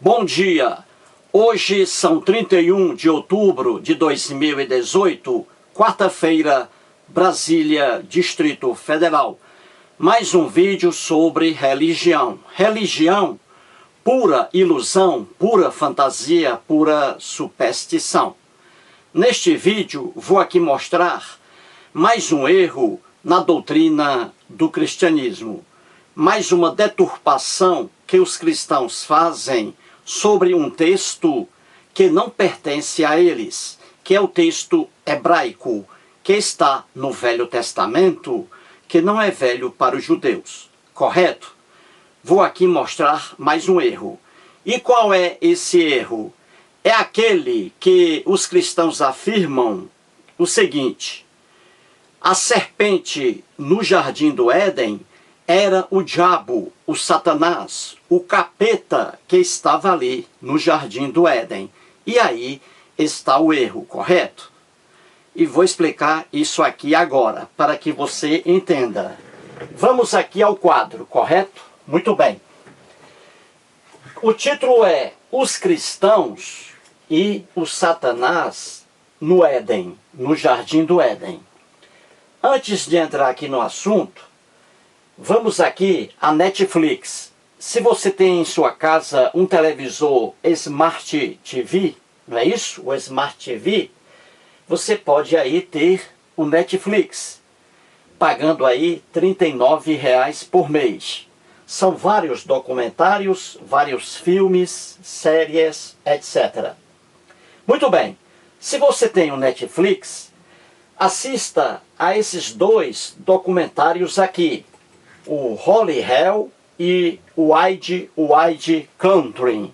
Bom dia! Hoje são 31 de outubro de 2018, quarta-feira, Brasília, Distrito Federal. Mais um vídeo sobre religião. Religião, pura ilusão, pura fantasia, pura superstição. Neste vídeo vou aqui mostrar mais um erro na doutrina do cristianismo. Mais uma deturpação que os cristãos fazem sobre um texto que não pertence a eles, que é o texto hebraico, que está no Velho Testamento, que não é velho para os judeus, correto? Vou aqui mostrar mais um erro. E qual é esse erro? É aquele que os cristãos afirmam o seguinte: a serpente no jardim do Éden era o diabo, o Satanás, o capeta que estava ali no jardim do Éden. E aí está o erro, correto? E vou explicar isso aqui agora, para que você entenda. Vamos aqui ao quadro, correto? Muito bem. O título é Os Cristãos e o Satanás no Éden, no jardim do Éden. Antes de entrar aqui no assunto, vamos aqui à Netflix. Se você tem em sua casa um televisor Smart TV, não é isso? O Smart TV, você pode aí ter o Netflix, pagando aí R$ 39,00 por mês. São vários documentários, vários filmes, séries, etc. Muito bem, se você tem o Netflix, assista a esses dois documentários aqui, o Holy Hell e o Wild Country.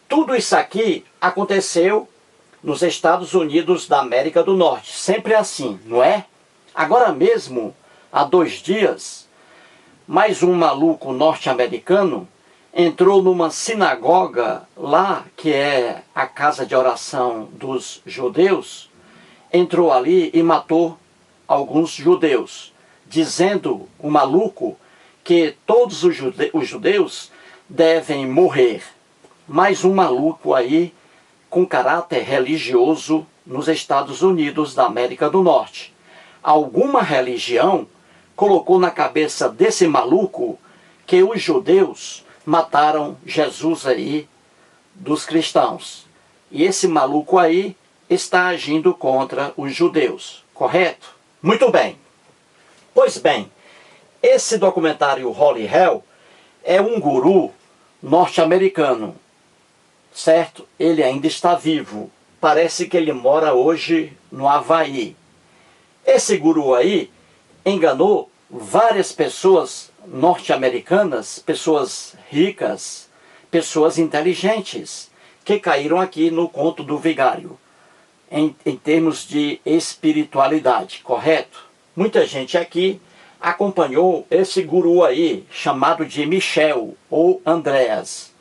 Tudo isso aqui aconteceu nos Estados Unidos da América do Norte. Sempre assim, não é? Agora mesmo, há 2 dias, mais um maluco norte-americano entrou numa sinagoga lá, que é a casa de oração dos judeus, entrou ali e matou alguns judeus, dizendo o maluco que todos os judeus devem morrer. Mais um maluco aí com caráter religioso nos Estados Unidos da América do Norte. Alguma religião colocou na cabeça desse maluco que os judeus mataram Jesus aí dos cristãos. E esse maluco aí está agindo contra os judeus, correto? Muito bem. Pois bem, esse documentário Holy Hell é um guru norte-americano, certo? Ele ainda está vivo. Parece que ele mora hoje no Havaí. Esse guru aí enganou várias pessoas norte-americanas, pessoas ricas, pessoas inteligentes, que caíram aqui no conto do vigário, em termos de espiritualidade, correto? Muita gente aqui acompanhou esse guru aí, chamado de Michel ou Andreas.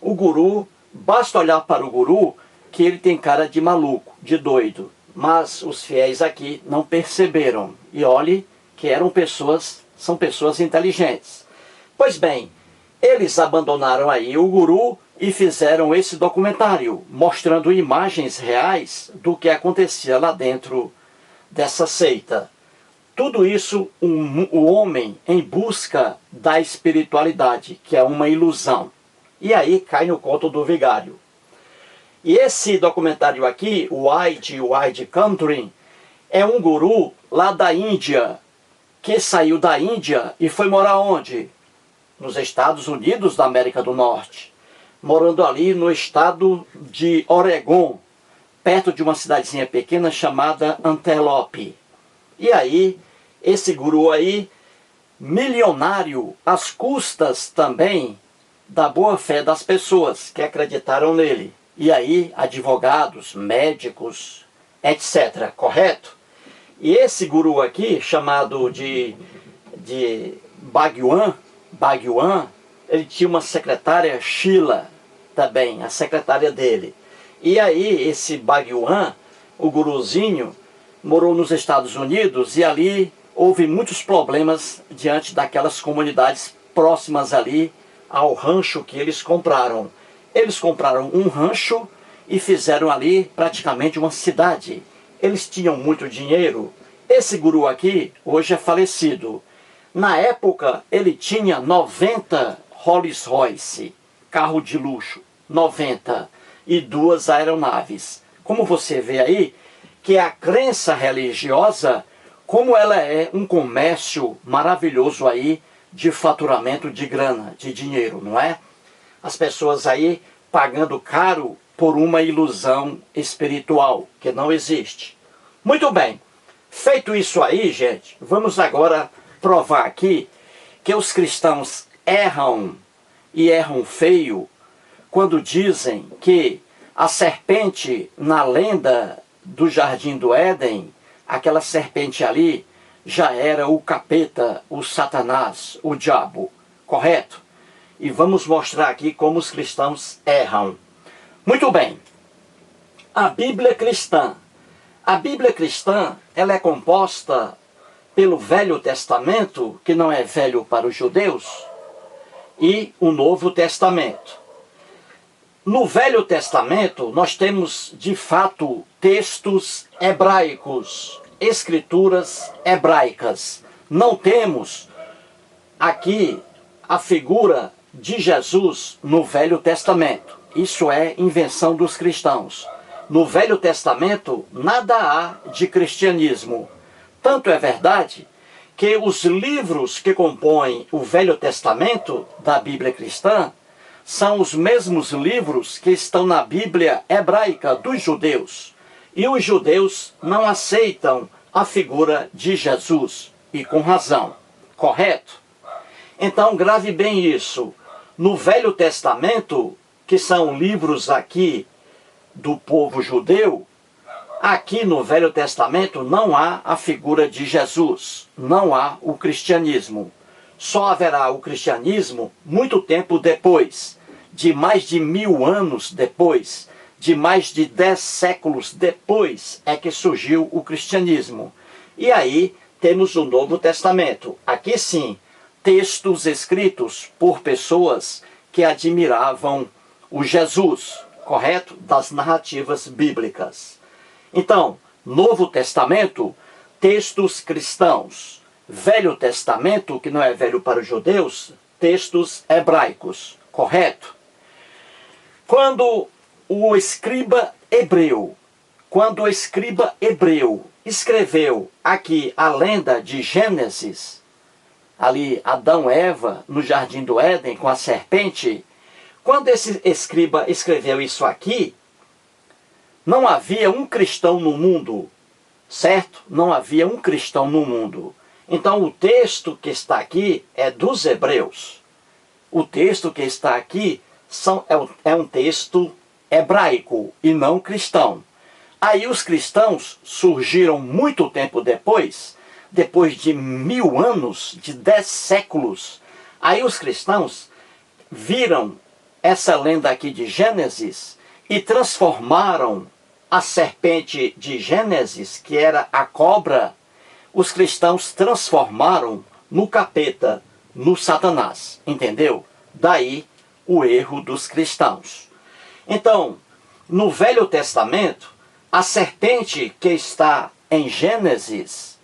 O guru, basta olhar para o guru que ele tem cara de maluco, de doido. Mas os fiéis aqui não perceberam. E olhe que são pessoas inteligentes. Pois bem, eles abandonaram aí o guru e fizeram esse documentário, mostrando imagens reais do que acontecia lá dentro dessa seita. Tudo isso o homem em busca da espiritualidade, que é uma ilusão. E aí cai no conto do vigário. E esse documentário aqui, o Wild Country, é um guru lá da Índia, que saiu da Índia e foi morar onde? Nos Estados Unidos da América do Norte. Morando ali no estado de Oregon, perto de uma cidadezinha pequena chamada Antelope. E aí, esse guru aí, milionário, às custas também da boa fé das pessoas que acreditaram nele. E aí, advogados, médicos, etc. Correto? E esse guru aqui, chamado de Bhagwan, ele tinha uma secretária, Sheila, também, a secretária dele. E aí, esse Bhagwan, o guruzinho, morou nos Estados Unidos e ali houve muitos problemas diante daquelas comunidades próximas ali ao rancho que eles compraram. Eles compraram um rancho e fizeram ali praticamente uma cidade. Eles tinham muito dinheiro. Esse guru aqui hoje é falecido. Na época ele tinha 90 Rolls Royce, carro de luxo, 90, e 2 aeronaves. Como você vê aí, que a crença religiosa, como ela é um comércio maravilhoso aí de faturamento de grana, de dinheiro, não é? As pessoas aí pagando caro por uma ilusão espiritual que não existe. Muito bem, feito isso aí, gente, vamos agora provar aqui que os cristãos erram e erram feio quando dizem que a serpente na lenda do Jardim do Éden, aquela serpente ali, já era o capeta, o Satanás, o diabo, correto? E vamos mostrar aqui como os cristãos erram. Muito bem, a Bíblia cristã. A Bíblia cristã, ela é composta pelo Velho Testamento, que não é velho para os judeus, e o Novo Testamento. No Velho Testamento, nós temos, de fato, textos hebraicos, escrituras hebraicas. Não temos aqui a figura de Jesus no Velho Testamento. Isso é invenção dos cristãos. No Velho Testamento, nada há de cristianismo. Tanto é verdade que os livros que compõem o Velho Testamento da Bíblia cristã são os mesmos livros que estão na Bíblia hebraica dos judeus. E os judeus não aceitam a figura de Jesus, e com razão, correto? Então grave bem isso. No Velho Testamento, que são livros aqui do povo judeu, aqui no Velho Testamento não há a figura de Jesus, não há o cristianismo. Só haverá o cristianismo muito tempo depois, de mais de 1000 anos depois, de mais de 10 séculos depois é que surgiu o cristianismo. E aí temos o Novo Testamento. Aqui sim, textos escritos por pessoas que admiravam o Jesus, correto? Das narrativas bíblicas. Então, Novo Testamento, textos cristãos. Velho Testamento, que não é velho para os judeus, textos hebraicos, correto? Quando o escriba hebreu escreveu aqui a lenda de Gênesis, ali Adão e Eva no Jardim do Éden com a serpente, quando esse escriba escreveu isso aqui, não havia um cristão no mundo, certo? Não havia um cristão no mundo. Então o texto que está aqui é dos hebreus. O texto que está aqui é um texto hebraico e não cristão. Aí os cristãos surgiram muito tempo depois de 1000 anos, de 10 séculos. Aí os cristãos viram essa lenda aqui de Gênesis e transformaram a serpente de Gênesis, que era a cobra, os cristãos transformaram no capeta, no Satanás, entendeu? Daí o erro dos cristãos. Então, no Velho Testamento, a serpente que está em Gênesis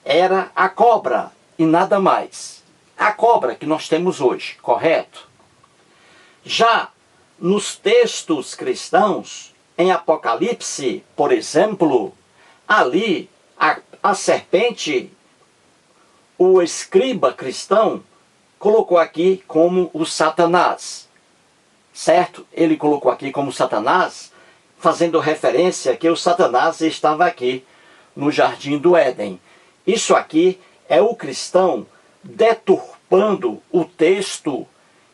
era a cobra e nada mais. A cobra que nós temos hoje, correto? Já nos textos cristãos, em Apocalipse, por exemplo, ali a serpente, o escriba cristão colocou aqui como o Satanás, certo? Ele colocou aqui como Satanás, fazendo referência que o Satanás estava aqui no Jardim do Éden. Isso aqui é o cristão deturpando o texto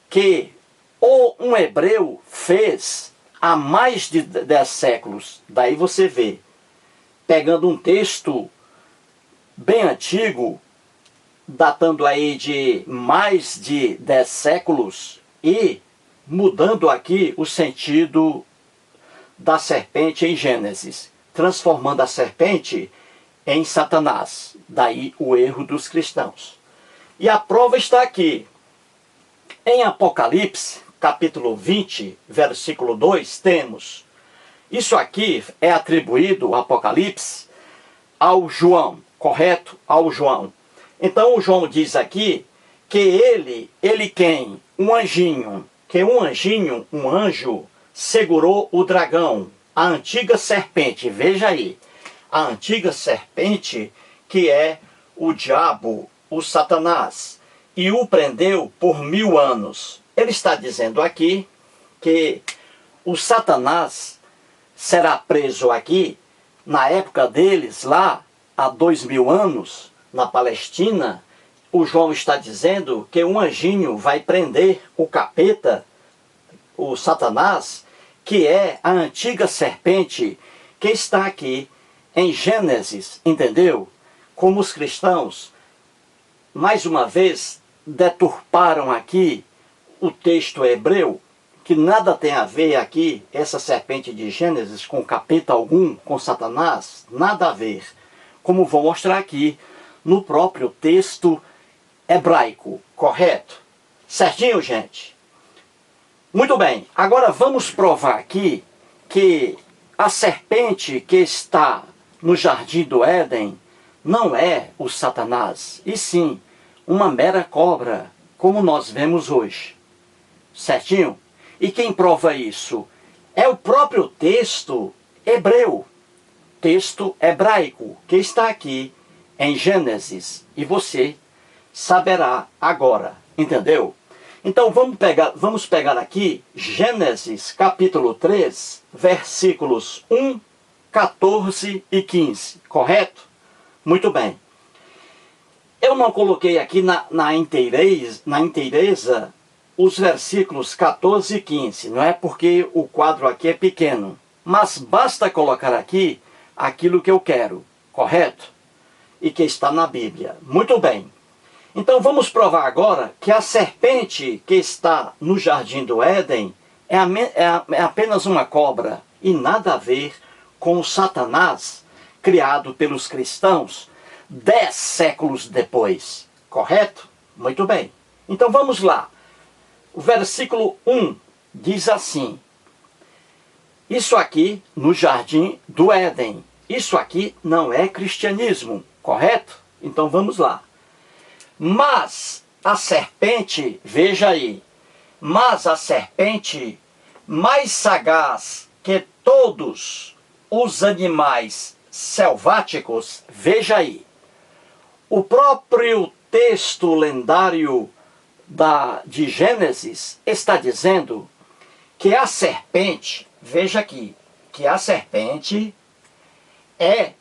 que um hebreu fez há mais de 10 séculos. Daí você vê, pegando um texto bem antigo, datando aí de mais de 10 séculos e mudando aqui o sentido da serpente em Gênesis, transformando a serpente em Satanás. Daí o erro dos cristãos. E a prova está aqui. Em Apocalipse, capítulo 20, versículo 2, temos: isso aqui é atribuído, o Apocalipse, ao João, correto? Ao João. Então o João diz aqui que ele quem? Um anjinho, um anjo, segurou o dragão, a antiga serpente, veja aí, a antiga serpente que é o diabo, o Satanás, e o prendeu por 1000 anos. Ele está dizendo aqui que o Satanás será preso aqui, na época deles, lá há 2000 anos, na Palestina. O João está dizendo que um anjinho vai prender o capeta, o Satanás, que é a antiga serpente que está aqui em Gênesis, entendeu? Como os cristãos, mais uma vez, deturparam aqui o texto hebreu, que nada tem a ver aqui, essa serpente de Gênesis, com capeta algum, com Satanás, nada a ver. Como vou mostrar aqui no próprio texto hebraico, correto? Certinho, gente? Muito bem, agora vamos provar aqui que a serpente que está no jardim do Éden não é o Satanás, e sim uma mera cobra, como nós vemos hoje. Certinho? E quem prova isso? É o próprio texto hebreu, texto hebraico, que está aqui em Gênesis, e você saberá agora, entendeu? Então vamos pegar aqui Gênesis capítulo 3, versículos 1, 14 e 15, correto? Muito bem. Eu não coloquei aqui na inteireza os versículos 14 e 15, não é porque o quadro aqui é pequeno, mas basta colocar aqui aquilo que eu quero, correto? E que está na Bíblia. Muito bem. Então vamos provar agora que a serpente que está no jardim do Éden é apenas uma cobra e nada a ver com o Satanás criado pelos cristãos 10 séculos depois, correto? Muito bem. Então vamos lá. O versículo 1 diz assim: isso aqui no jardim do Éden. Isso aqui não é cristianismo, correto? Então vamos lá. Mas a serpente, veja aí, mas a serpente mais sagaz que todos os animais selváticos, veja aí, o próprio texto lendário de Gênesis está dizendo que a serpente, veja aqui, que a serpente é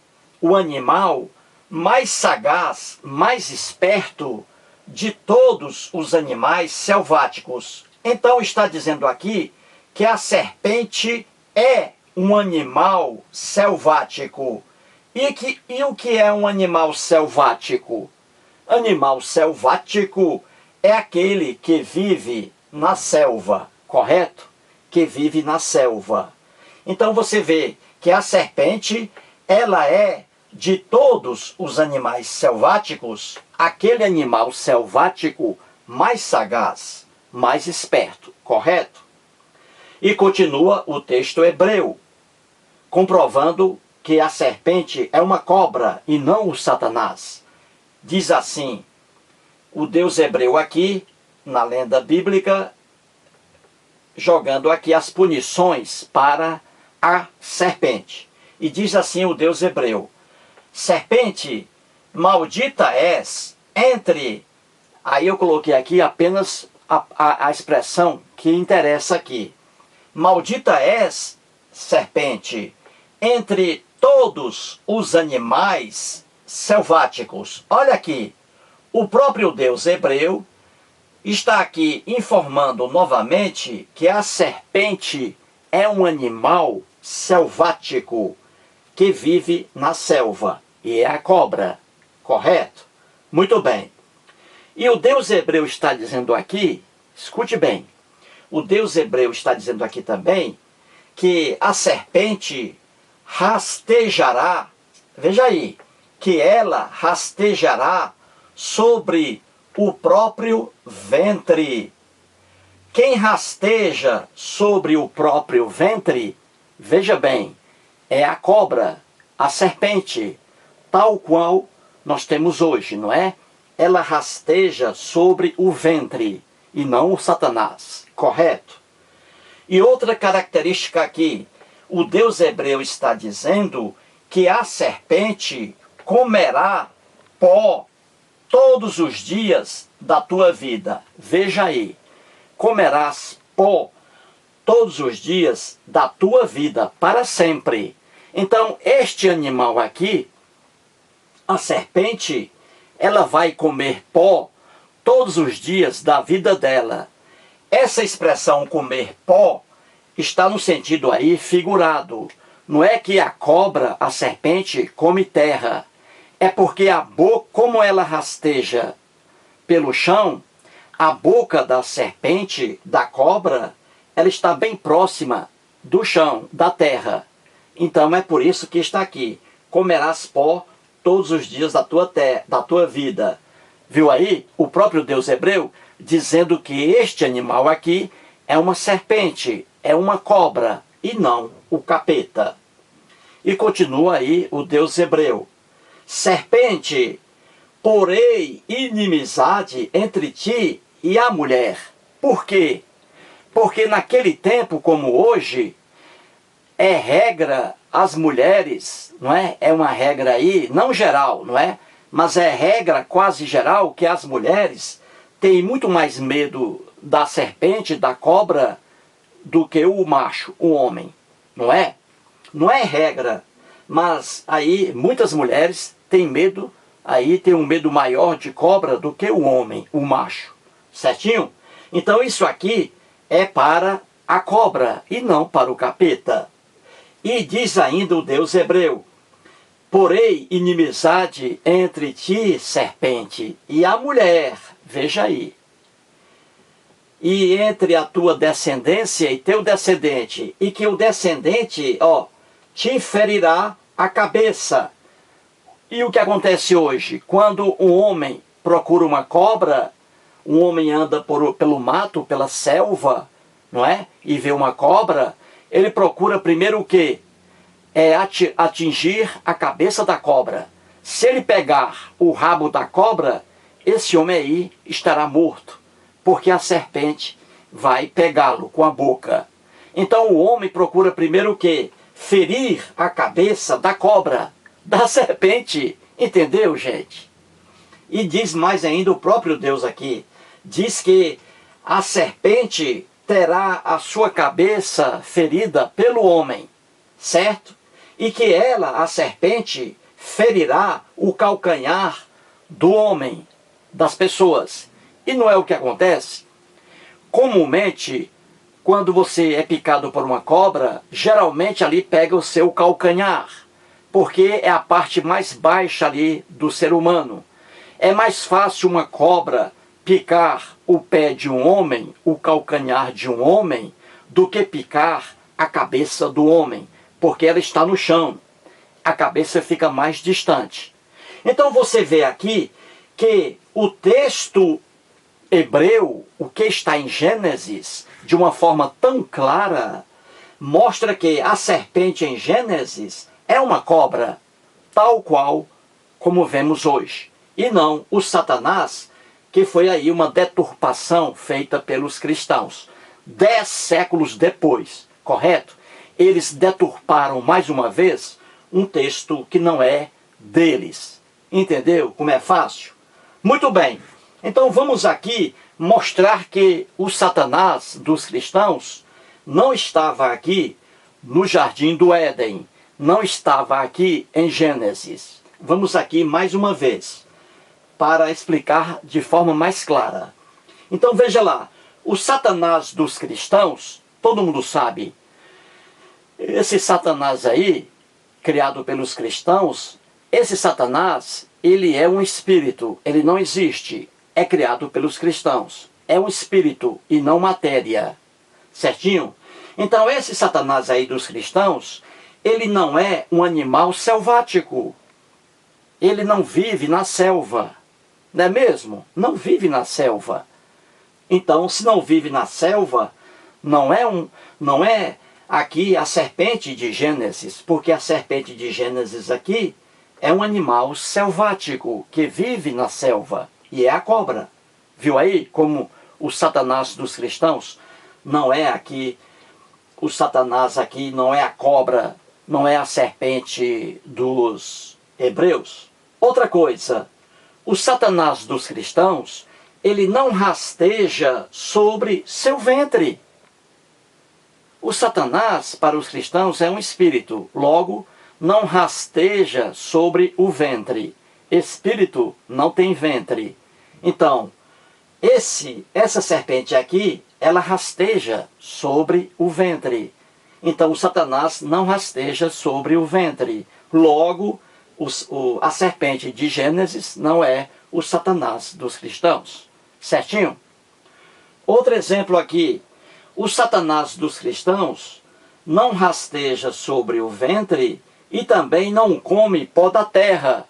o animal mais sagaz, mais esperto de todos os animais selváticos. Então está dizendo aqui que a serpente é um animal selvático. E o que é um animal selvático? Animal selvático é aquele que vive na selva, correto? Que vive na selva. Então você vê que a serpente, ela é, de todos os animais selváticos, aquele animal selvático mais sagaz, mais esperto, correto? E continua o texto hebreu, comprovando que a serpente é uma cobra e não o Satanás. Diz assim, o Deus hebreu aqui, na lenda bíblica, jogando aqui as punições para a serpente. E diz assim o Deus hebreu: serpente, maldita és entre... Aí eu coloquei aqui apenas a expressão que interessa aqui. Maldita és, serpente, entre todos os animais selváticos. Olha aqui, o próprio Deus hebreu está aqui informando novamente que a serpente é um animal selvático que vive na selva, e é a cobra, correto? Muito bem. E o Deus hebreu está dizendo aqui, escute bem, o Deus hebreu está dizendo aqui também que a serpente rastejará, veja aí, que ela rastejará sobre o próprio ventre. Quem rasteja sobre o próprio ventre, veja bem, é a cobra, a serpente, tal qual nós temos hoje, não é? Ela rasteja sobre o ventre e não o Satanás, correto? E outra característica aqui, o Deus hebreu está dizendo que a serpente comerá pó todos os dias da tua vida. Veja aí, comerás pó todos os dias da tua vida, para sempre. Então, este animal aqui, a serpente, ela vai comer pó todos os dias da vida dela. Essa expressão comer pó está no sentido aí figurado. Não é que a cobra, a serpente, come terra. É porque a boca, como ela rasteja pelo chão, a boca da serpente, da cobra, ela está bem próxima do chão, da terra. Então é por isso que está aqui. Comerás pó todos os dias da tua vida. Viu aí? O próprio Deus hebreu dizendo que este animal aqui é uma serpente, é uma cobra e não o capeta. E continua aí o Deus hebreu. Serpente, porei inimizade entre ti e a mulher. Por quê? Porque naquele tempo como hoje, é regra as mulheres, não é? É uma regra aí, não geral, não é? Mas é regra quase geral que as mulheres têm muito mais medo da serpente, da cobra, do que o macho, o homem, não é? Não é regra, mas aí muitas mulheres têm medo, aí tem um medo maior de cobra do que o homem, o macho, certinho? Então isso aqui é para a cobra e não para o capeta. E diz ainda o Deus hebreu, porei inimizade entre ti, serpente, e a mulher, veja aí, e entre a tua descendência e teu descendente, e que o descendente, te ferirá a cabeça. E o que acontece hoje? Quando um homem procura uma cobra, um homem anda pelo mato, pela selva, não é? E vê uma cobra, ele procura primeiro o quê? É atingir a cabeça da cobra. Se ele pegar o rabo da cobra, esse homem aí estará morto, porque a serpente vai pegá-lo com a boca. Então o homem procura primeiro o quê? Ferir a cabeça da cobra, da serpente. Entendeu, gente? E diz mais ainda o próprio Deus aqui. Diz que a serpente terá a sua cabeça ferida pelo homem, certo? E que ela, a serpente, ferirá o calcanhar do homem, das pessoas. E não é o que acontece? Comumente, quando você é picado por uma cobra, geralmente ali pega o seu calcanhar, porque é a parte mais baixa ali do ser humano. É mais fácil uma cobra picar o pé de um homem, o calcanhar de um homem, do que picar a cabeça do homem, porque ela está no chão. A cabeça fica mais distante. Então você vê aqui que o texto hebreu, o que está em Gênesis, de uma forma tão clara, mostra que a serpente em Gênesis é uma cobra, tal qual como vemos hoje, e não o Satanás, que foi aí uma deturpação feita pelos cristãos. 10 séculos depois, correto? Eles deturparam mais uma vez um texto que não é deles. Entendeu como é fácil? Muito bem, então vamos aqui mostrar que o Satanás dos cristãos não estava aqui no Jardim do Éden, não estava aqui em Gênesis. Vamos aqui mais uma vez, para explicar de forma mais clara. Então veja lá, o Satanás dos cristãos, todo mundo sabe, esse Satanás aí, criado pelos cristãos, esse Satanás, ele é um espírito, ele não existe, é criado pelos cristãos. É um espírito e não matéria, certinho? Então esse Satanás aí dos cristãos, ele não é um animal selvático, ele não vive na selva. Não é mesmo? Não vive na selva. Então, se não vive na selva, não é aqui a serpente de Gênesis, porque a serpente de Gênesis aqui é um animal selvático que vive na selva, e é a cobra. Viu aí como o Satanás dos cristãos não é aqui, o Satanás aqui não é a cobra, não é a serpente dos hebreus? Outra coisa, o Satanás dos cristãos, ele não rasteja sobre seu ventre. O Satanás, para os cristãos, é um espírito, logo, não rasteja sobre o ventre. Espírito não tem ventre. Então, essa serpente aqui, ela rasteja sobre o ventre. Então, o Satanás não rasteja sobre o ventre. Logo, a serpente de Gênesis não é o Satanás dos cristãos. Certinho? Outro exemplo aqui. O Satanás dos cristãos não rasteja sobre o ventre e também não come pó da terra,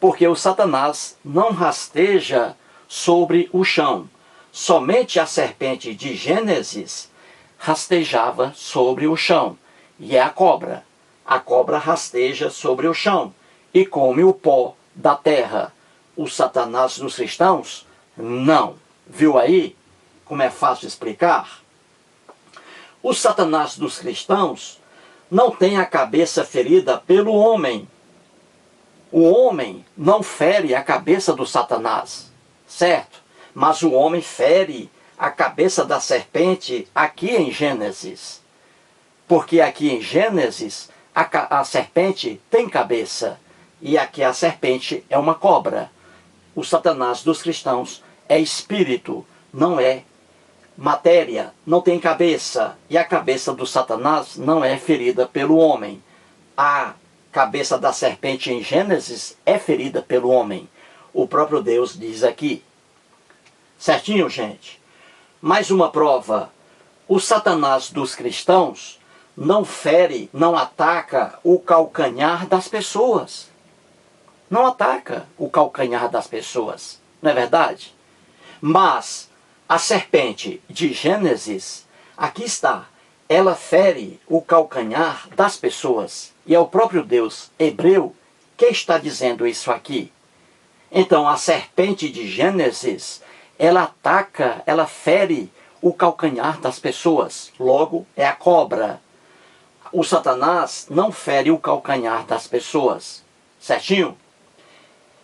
porque o Satanás não rasteja sobre o chão. Somente a serpente de Gênesis rastejava sobre o chão, e é a cobra. A cobra rasteja sobre o chão e come o pó da terra. O Satanás dos cristãos, não. Viu aí como é fácil explicar? O Satanás dos cristãos não tem a cabeça ferida pelo homem. O homem não fere a cabeça do Satanás, certo? Mas o homem fere a cabeça da serpente aqui em Gênesis. Porque aqui em Gênesis a serpente tem cabeça e aqui a serpente é uma cobra. O Satanás dos cristãos é espírito, não é matéria, não tem cabeça, e a cabeça do Satanás não é ferida pelo homem. A cabeça da serpente em Gênesis é ferida pelo homem. O próprio Deus diz aqui. Certinho, gente? Mais uma prova. O Satanás dos cristãos não fere, não ataca o calcanhar das pessoas. Não ataca o calcanhar das pessoas, não é verdade? Mas a serpente de Gênesis, aqui está, ela fere o calcanhar das pessoas. E é o próprio Deus hebreu que está dizendo isso aqui. Então, a serpente de Gênesis, ela ataca, ela fere o calcanhar das pessoas. Logo, é a cobra. O Satanás não fere o calcanhar das pessoas. Certinho?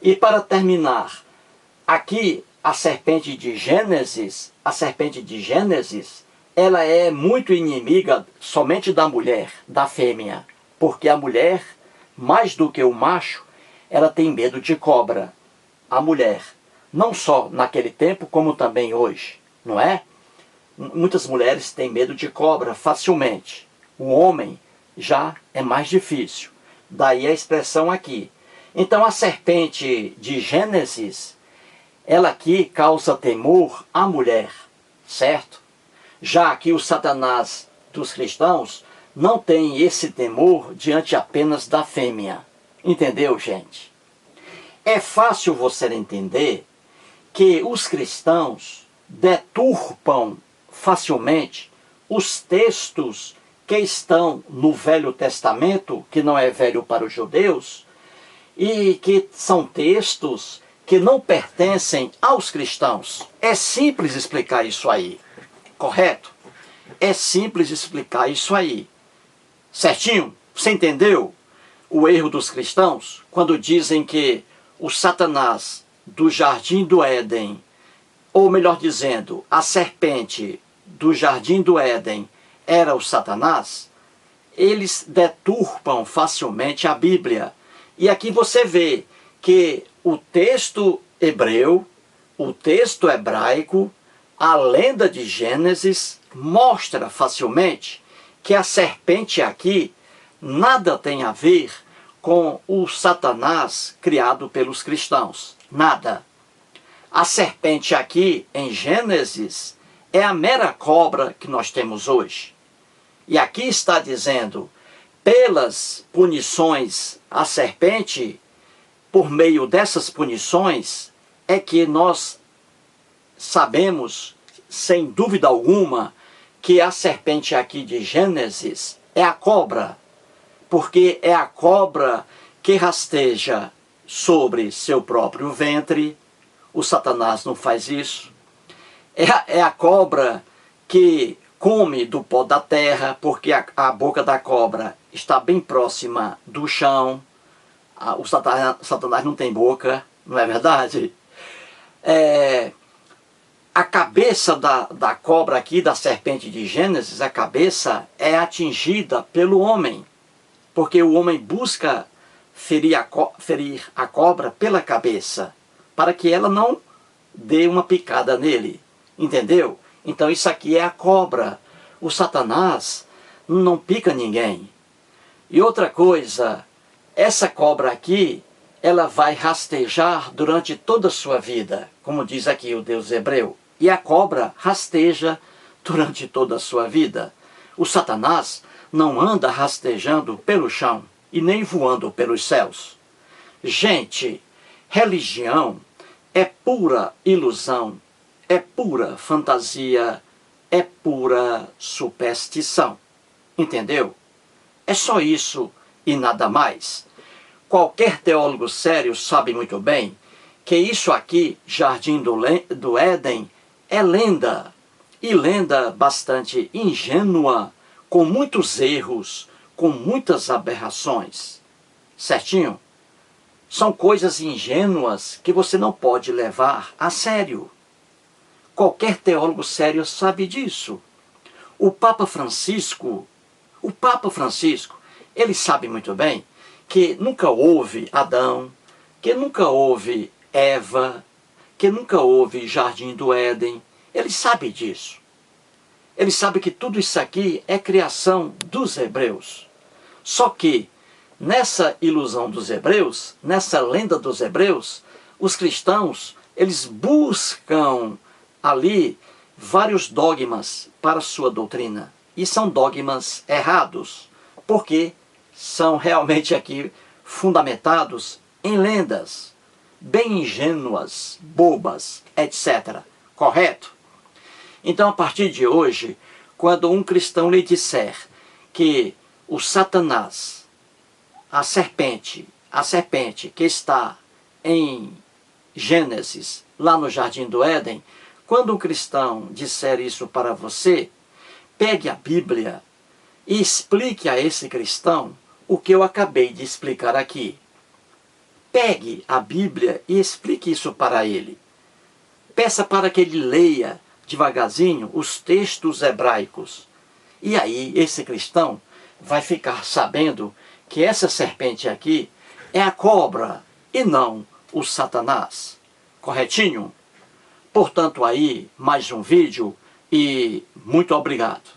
E para terminar, aqui a serpente de Gênesis, ela é muito inimiga somente da mulher, da fêmea. Porque a mulher, mais do que o macho, ela tem medo de cobra. A mulher, não só naquele tempo, como também hoje, não é? Muitas mulheres têm medo de cobra facilmente. O homem já é mais difícil. Daí a expressão aqui. Então a serpente de Gênesis, ela aqui causa temor à mulher, certo? Já que o Satanás dos cristãos não tem esse temor diante apenas da fêmea. Entendeu, gente? É fácil você entender que os cristãos deturpam facilmente os textos que estão no Velho Testamento, que não é velho para os judeus, e que são textos que não pertencem aos cristãos. É simples explicar isso aí, correto? É simples explicar isso aí. Certinho? Você entendeu o erro dos cristãos quando dizem que o Satanás do Jardim do Éden, ou melhor dizendo, a serpente do Jardim do Éden era o Satanás? Eles deturpam facilmente a Bíblia. E aqui você vê que o texto hebreu, o texto hebraico, a lenda de Gênesis mostra facilmente que a serpente aqui nada tem a ver com o Satanás criado pelos cristãos. Nada. A serpente aqui em Gênesis é a mera cobra que nós temos hoje. E aqui está dizendo, pelas punições à serpente, por meio dessas punições, é que nós sabemos sem dúvida alguma, que a serpente aqui de Gênesis é a cobra, porque é a cobra que rasteja sobre seu próprio ventre. O Satanás não faz isso. É a cobra que come do pó da terra, porque a boca da cobra está bem próxima do chão. O Satanás não tem boca, não é verdade? A cabeça da cobra aqui, da serpente de Gênesis, a cabeça é atingida pelo homem, porque o homem busca ferir a cobra pela cabeça, para que ela não dê uma picada nele, entendeu? Então isso aqui é a cobra. O Satanás não pica ninguém. E outra coisa, essa cobra aqui, ela vai rastejar durante toda a sua vida, como diz aqui o Deus hebreu. E a cobra rasteja durante toda a sua vida. O Satanás não anda rastejando pelo chão e nem voando pelos céus. Gente, religião é pura ilusão, é pura fantasia, é pura superstição. Entendeu? É só isso e nada mais. Qualquer teólogo sério sabe muito bem que isso aqui, Jardim do Éden, é lenda. E lenda bastante ingênua, com muitos erros, com muitas aberrações. Certinho? São coisas ingênuas que você não pode levar a sério. Qualquer teólogo sério sabe disso. O Papa Francisco, ele sabe muito bem que nunca houve Adão, que nunca houve Eva, que nunca houve Jardim do Éden. Ele sabe disso. Ele sabe que tudo isso aqui é criação dos hebreus. Só que, nessa ilusão dos hebreus, nessa lenda dos hebreus, os cristãos, eles buscam ali vários dogmas para sua doutrina. E são dogmas errados, porque são realmente aqui fundamentados em lendas, bem ingênuas, bobas, etc. Correto? Então, a partir de hoje, quando um cristão lhe disser que o Satanás, a serpente que está em Gênesis, lá no Jardim do Éden, quando um cristão disser isso para você, pegue a Bíblia e explique a esse cristão o que eu acabei de explicar aqui. Pegue a Bíblia e explique isso para ele. Peça para que ele leia devagarzinho os textos hebraicos. E aí esse cristão vai ficar sabendo que essa serpente aqui é a cobra e não o Satanás. Corretinho? Portanto, aí mais um vídeo e muito obrigado.